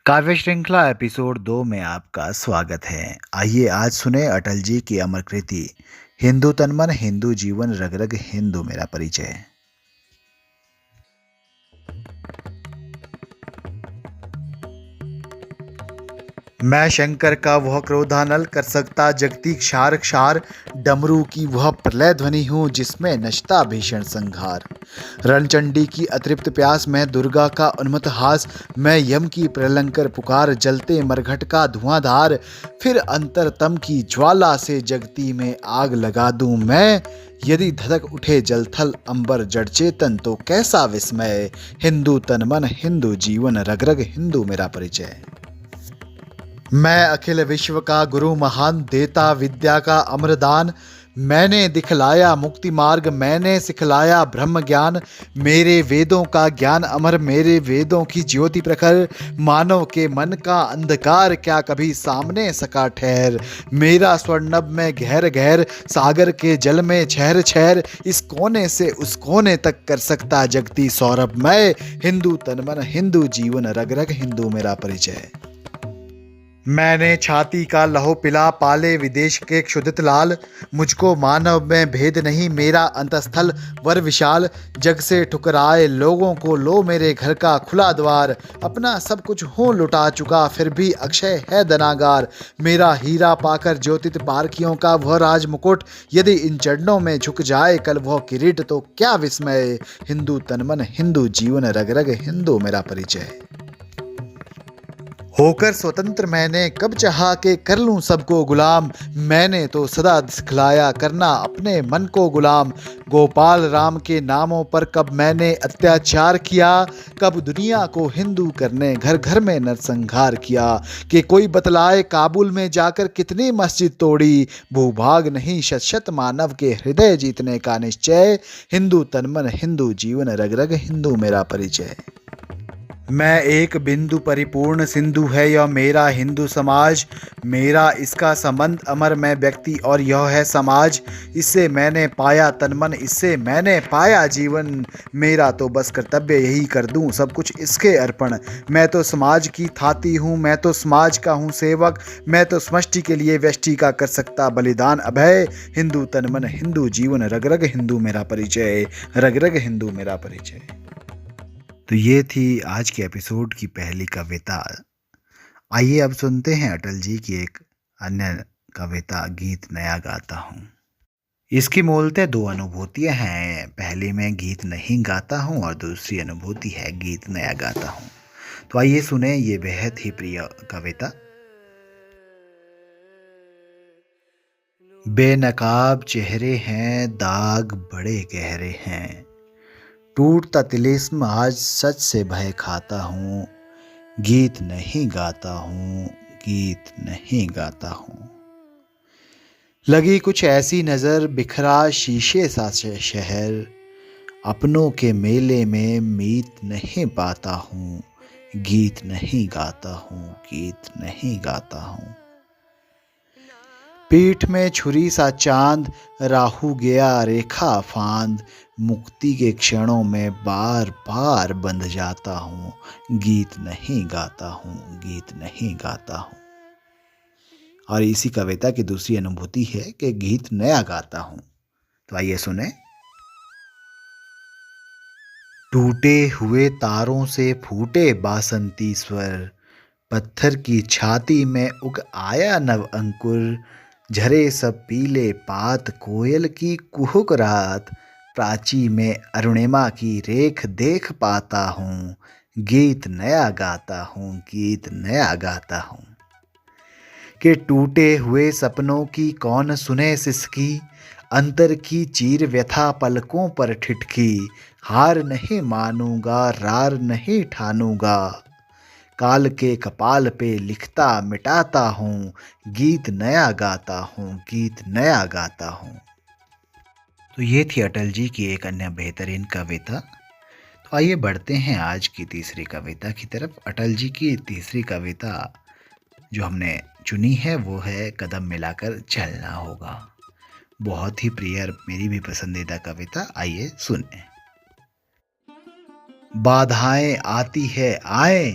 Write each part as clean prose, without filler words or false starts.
काव्य श्रृंखला एपिसोड 2 में आपका स्वागत है। आइए आज सुने अटल जी की अमर कृति हिंदू तन मन हिंदू जीवन रग रग हिंदू मेरा परिचय। मैं शंकर का वह क्रोधानल कर सकता जगती क्षार क्षार, डमरू की वह प्रलय ध्वनि हूँ जिसमें नचता भीषण संघार। रणचंडी की अतृप्त प्यास, मैं दुर्गा का उन्मत्त हास, मैं यम की प्रलंकर पुकार, जलते मरघट का धुआंधार। फिर अंतरतम की ज्वाला से जगती में आग लगा दूं मैं। यदि धधक उठे जलथल अंबर जड़ चेतन तो कैसा विस्मय। हिंदू तन मन हिंदू जीवन रग रग हिंदू मेरा परिचय। मैं अखिल विश्व का गुरु महान, देता विद्या का अमरदान। मैंने दिखलाया मुक्ति मार्ग, मैंने सिखलाया ब्रह्म ज्ञान। मेरे वेदों का ज्ञान अमर, मेरे वेदों की ज्योति प्रखर। मानव के मन का अंधकार क्या कभी सामने सका ठहर। मेरा स्वर्णभ में गहर गहर, सागर के जल में छहर छहर। इस कोने से उस कोने तक कर सकता जगती सौरभ मैं। हिंदू तन मन हिंदू जीवन रग रग हिंदू मेरा परिचय। मैंने छाती का लहू पिला, पाले विदेश के क्षुधित लाल। मुझको मानव में भेद नहीं, मेरा अंतस्थल वर विशाल। जग से ठुकराए लोगों को लो मेरे घर का खुला द्वार। अपना सब कुछ हूँ लुटा चुका फिर भी अक्षय है धनागार। मेरा हीरा पाकर ज्योतित पारखियों का वह राज मुकुट। यदि इन चरणों में झुक जाए कल वह किरीट तो क्या विस्मय। हिंदू तन मन हिंदू जीवन रग रग हिंदू मेरा परिचय। होकर स्वतंत्र मैंने कब चाहा कि कर लूं सबको गुलाम। मैंने तो सदा दिखलाया करना अपने मन को गुलाम। गोपाल राम के नामों पर कब मैंने अत्याचार किया। कब दुनिया को हिंदू करने घर घर में नरसंहार किया। कि कोई बतलाए काबुल में जाकर कितनी मस्जिद तोड़ी। भूभाग नहीं शत शत मानव के हृदय जीतने का निश्चय। हिंदू तन मन हिंदू जीवन रग रग हिंदू मेरा परिचय। मैं एक बिंदु परिपूर्ण सिंधु है यह मेरा हिंदू समाज। मेरा इसका संबंध अमर मैं व्यक्ति और यह है समाज। इससे मैंने पाया तन मन, इससे मैंने पाया जीवन। मेरा तो बस कर्तव्य यही कर दूं सब कुछ इसके अर्पण। मैं तो समाज की थाती हूँ, मैं तो समाज का हूँ सेवक। मैं तो समष्टि के लिए व्यष्टि का कर सकता बलिदान अभय। हिंदू तन मन हिंदू जीवन रग रग हिंदू मेरा परिचय, रग रग हिंदू मेरा परिचय। तो ये थी आज के एपिसोड की पहली कविता। आइए अब सुनते हैं अटल जी की एक अन्य कविता, गीत नया गाता हूँ। इसकी मूलतः दो अनुभूतियां हैं। पहली में गीत नहीं गाता हूँ और दूसरी अनुभूति है गीत नया गाता हूँ। तो आइए सुने ये बेहद ही प्रिय कविता। बेनकाब चेहरे हैं, दाग बड़े गहरे हैं। टूटता तिलिस्म आज सच से भय खाता हूँ। गीत नहीं गाता हूँ, गीत नहीं गाता हूँ। लगी कुछ ऐसी नज़र, बिखरा शीशे सा शहर। अपनों के मेले में मीत नहीं पाता हूँ। गीत नहीं गाता हूँ, गीत नहीं गाता हूँ। पीठ में छुरी सा चांद, राहु गया रेखा फांद। मुक्ति के क्षणों में बार बार बंध जाता हूँ। गीत नहीं गाता हूँ, गीत नहीं गाता हूँ। और इसी कविता की दूसरी अनुभूति है कि गीत नया गाता हूँ। तो आइए सुने। टूटे हुए तारों से फूटे बासंती स्वर। पत्थर की छाती में उग आया नव अंकुर। झरे सब पीले पात, कोयल की कुहुक रात। प्राची में अरुणिमा की रेख देख पाता हूँ। गीत नया गाता हूँ, गीत नया गाता हूँ। कि टूटे हुए सपनों की कौन सुने सिसकी। अंतर की चीर व्यथा पलकों पर ठिठकी। हार नहीं मानूंगा, रार नहीं ठानूंगा। काल के कपाल पे लिखता मिटाता हूँ। गीत नया गाता हूँ, गीत नया गाता हूँ। तो ये थी अटल जी की एक अन्य बेहतरीन कविता। तो आइए बढ़ते हैं आज की तीसरी कविता की तरफ। अटल जी की तीसरी कविता जो हमने चुनी है वो है कदम मिलाकर चलना होगा। बहुत ही प्रिय और मेरी भी पसंदीदा कविता। आइए सुने। बाधाएं आती है आए,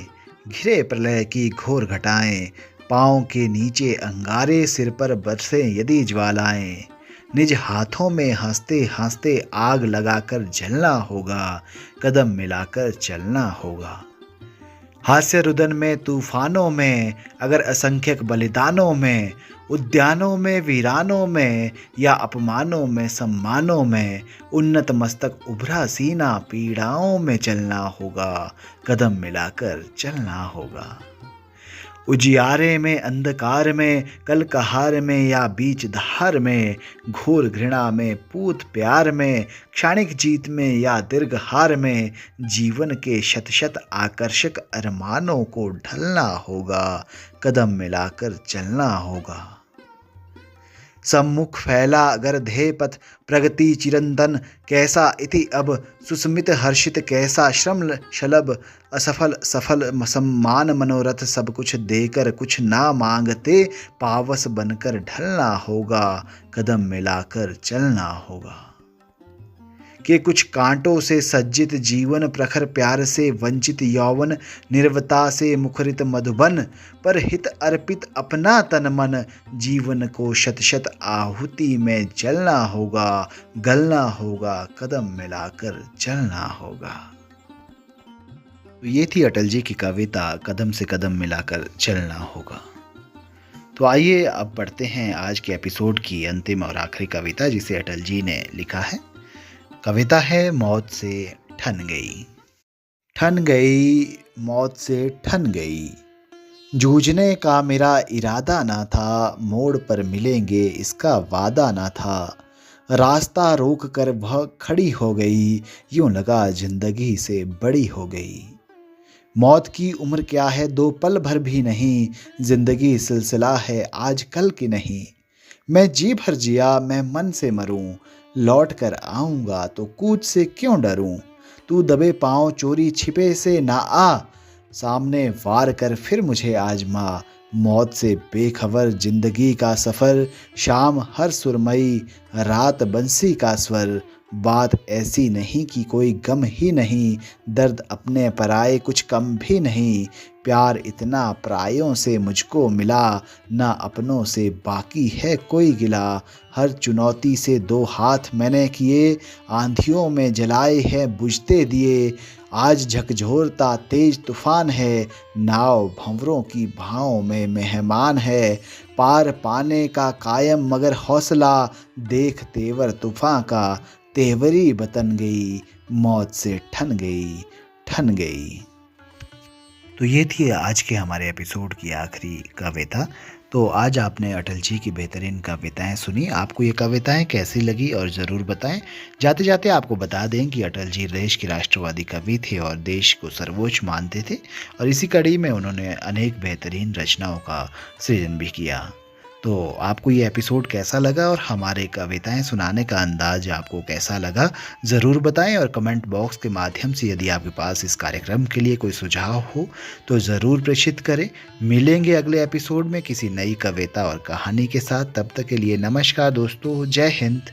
घिरे प्रलय की घोर घटाएं, पाँव के नीचे अंगारे, सिर पर बरसें यदि ज्वालाएं। निज हाथों में हंसते हंसते आग लगाकर जलना होगा, कदम मिलाकर चलना होगा। हास्य रुदन में तूफानों में, अगर असंख्यक बलिदानों में, उद्यानों में वीरानों में, या अपमानों में सम्मानों में, उन्नत मस्तक उभरा सीना पीड़ाओं में चलना होगा, कदम मिलाकर चलना होगा। उजियारे में अंधकार में, कल कहार में या बीच धार में, घोर घृणा में पूत प्यार में, क्षणिक जीत में या दीर्घ हार में, जीवन के शत शत आकर्षक अरमानों को ढलना होगा, कदम मिलाकर चलना होगा। सम्मुख फैला अगर ध्येय पथ, प्रगति चिरंतन कैसा इति अब, सुस्मित हर्षित कैसा श्रम शलभ, असफल सफल सम्मान मनोरथ, सब कुछ देकर कुछ ना मांगते, पावस बनकर ढलना होगा, कदम मिलाकर चलना होगा। कि कुछ कांटों से सज्जित जीवन, प्रखर प्यार से वंचित यौवन, निर्वता से मुखरित मधुबन, पर हित अर्पित अपना तन मन, जीवन को शत शत आहुति में जलना होगा, गलना होगा, कदम मिलाकर चलना होगा। तो ये थी अटल जी की कविता कदम से कदम मिलाकर चलना होगा। तो आइए अब पढ़ते हैं आज के एपिसोड की अंतिम और आखिरी कविता, जिसे अटल जी ने लिखा है। कविता है मौत से ठन गई। ठन गई मौत से ठन गई, जूझने का मेरा इरादा ना था, मोड़ पर मिलेंगे इसका वादा ना था। रास्ता रोक कर वह खड़ी हो गई, यूं लगा जिंदगी से बड़ी हो गई। मौत की उम्र क्या है, दो पल भर भी नहीं, जिंदगी सिलसिला है आज कल की नहीं। मैं जी भर जिया मैं मन से मरूं, लौट कर आऊँगा तो कूच से क्यों डरूं। तू दबे पाँव चोरी छिपे से ना आ, सामने वार कर फिर मुझे आजमा। मौत से बेखबर जिंदगी का सफ़र, शाम हर सुरमई रात बंसी का स्वर। बात ऐसी नहीं कि कोई गम ही नहीं, दर्द अपने पराए कुछ कम भी नहीं। प्यार इतना परायों से मुझको मिला, ना अपनों से बाकी है कोई गिला। हर चुनौती से दो हाथ मैंने किए, आंधियों में जलाए हैं बुझते दिए। आज झकझोरता तेज तूफान है, नाव भंवरों की भाव में मेहमान है। पार पाने का कायम मगर हौसला, देख तेवर तूफान का तेवरी बतन गई। मौत से ठन गई ठन गई। तो ये थी आज के हमारे एपिसोड की आखिरी कविता। तो आज आपने अटल जी की बेहतरीन कविताएं सुनी। आपको ये कविताएं कैसी लगी और ज़रूर बताएं। जाते जाते आपको बता दें कि अटल जी देश के राष्ट्रवादी कवि थे और देश को सर्वोच्च मानते थे, और इसी कड़ी में उन्होंने अनेक बेहतरीन रचनाओं का सृजन भी किया। तो आपको ये एपिसोड कैसा लगा और हमारे कविताएं सुनाने का अंदाज आपको कैसा लगा, ज़रूर बताएं। और कमेंट बॉक्स के माध्यम से यदि आपके पास इस कार्यक्रम के लिए कोई सुझाव हो तो ज़रूर प्रेषित करें। मिलेंगे अगले एपिसोड में किसी नई कविता और कहानी के साथ। तब तक के लिए नमस्कार दोस्तों, जय हिंद।